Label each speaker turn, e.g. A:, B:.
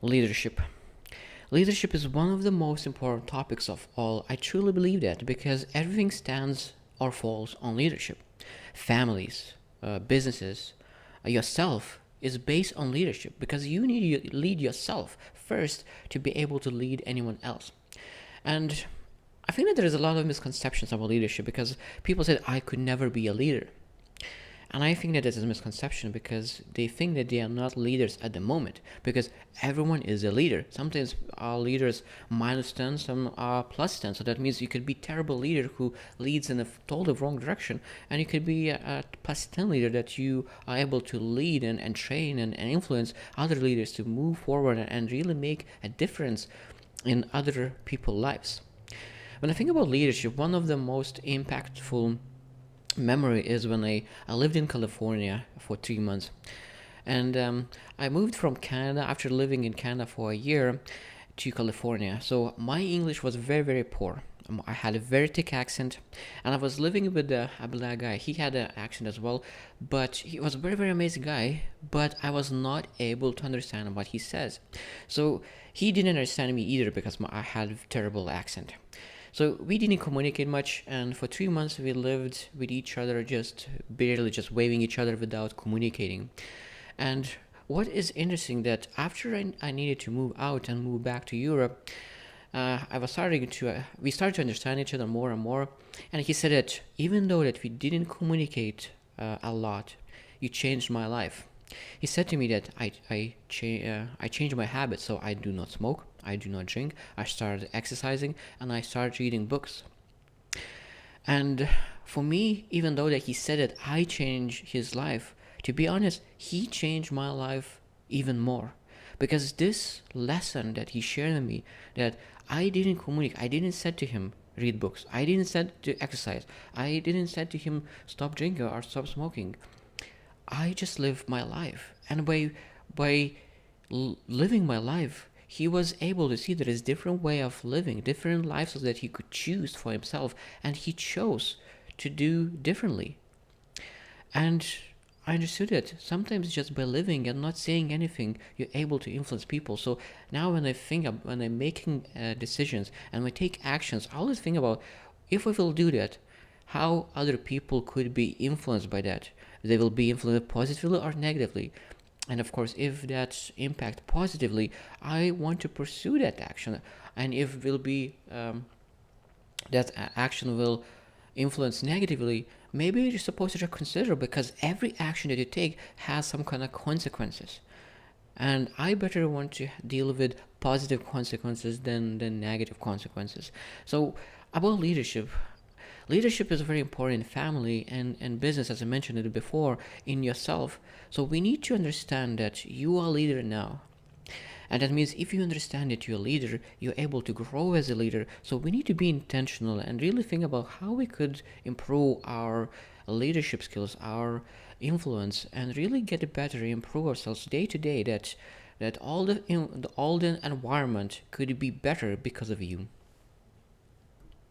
A: Leadership. Leadership is one of the most important topics of all. I truly believe that because everything stands or falls on leadership. Families, businesses, yourself is based on leadership because you need to lead yourself first to be able to lead anyone else. And I think that there is a lot of misconceptions about leadership because people said I could never be a leader. And I think that this is a misconception because they think that they are not leaders at the moment because everyone is a leader. Sometimes our leaders -10, some are +10. So that means you could be a terrible leader who leads in a totally wrong direction, and you could be a +10 leader that you are able to lead and train and influence other leaders to move forward and really make a difference in other people's lives. When I think about leadership, one of the most impactful memory is when I lived in California for 3 months. And I moved from Canada after living in Canada for a year to California. So my English was very, very poor. I had a very thick accent, and I was living with a black guy. He had an accent as well, but he was a very, very amazing guy. But I was not able to understand what he says. So he didn't understand me either because I had a terrible accent. So we didn't communicate much, and for 3 months we lived with each other, just barely just waving each other without communicating. And what is interesting that after I needed to move out and move back to Europe, we started to understand each other more and more. And he said that even though that we didn't communicate a lot, you changed my life. He said to me that I changed my habits, so I do not smoke, I do not drink, I started exercising, and I started reading books. And for me, even though that he said that I changed his life, to be honest, he changed my life even more. Because this lesson that he shared with me, that I didn't communicate, I didn't say to him, read books, I didn't say to exercise, I didn't say to him, stop drinking or stop smoking. I just lived my life, and by living my life, he was able to see that there's different way of living, different lifestyles that he could choose for himself, and he chose to do differently. And I understood that sometimes just by living and not saying anything, you're able to influence people. So now when I'm making decisions and when I take actions, I always think about if I will do that, how other people could be influenced by that. They will be influenced positively or negatively. And of course, if that impact positively, I want to pursue that action. And if will be that action will influence negatively, maybe you're supposed to consider because every action that you take has some kind of consequences. And I better want to deal with positive consequences than negative consequences. So about leadership, leadership is very important in family and business, as I mentioned it before, in yourself. So we need to understand that you are a leader now. And that means if you understand that you're a leader, you're able to grow as a leader. So we need to be intentional and really think about how we could improve our leadership skills, our influence, and really get better, improve ourselves day to day. That all the environment could be better because of you.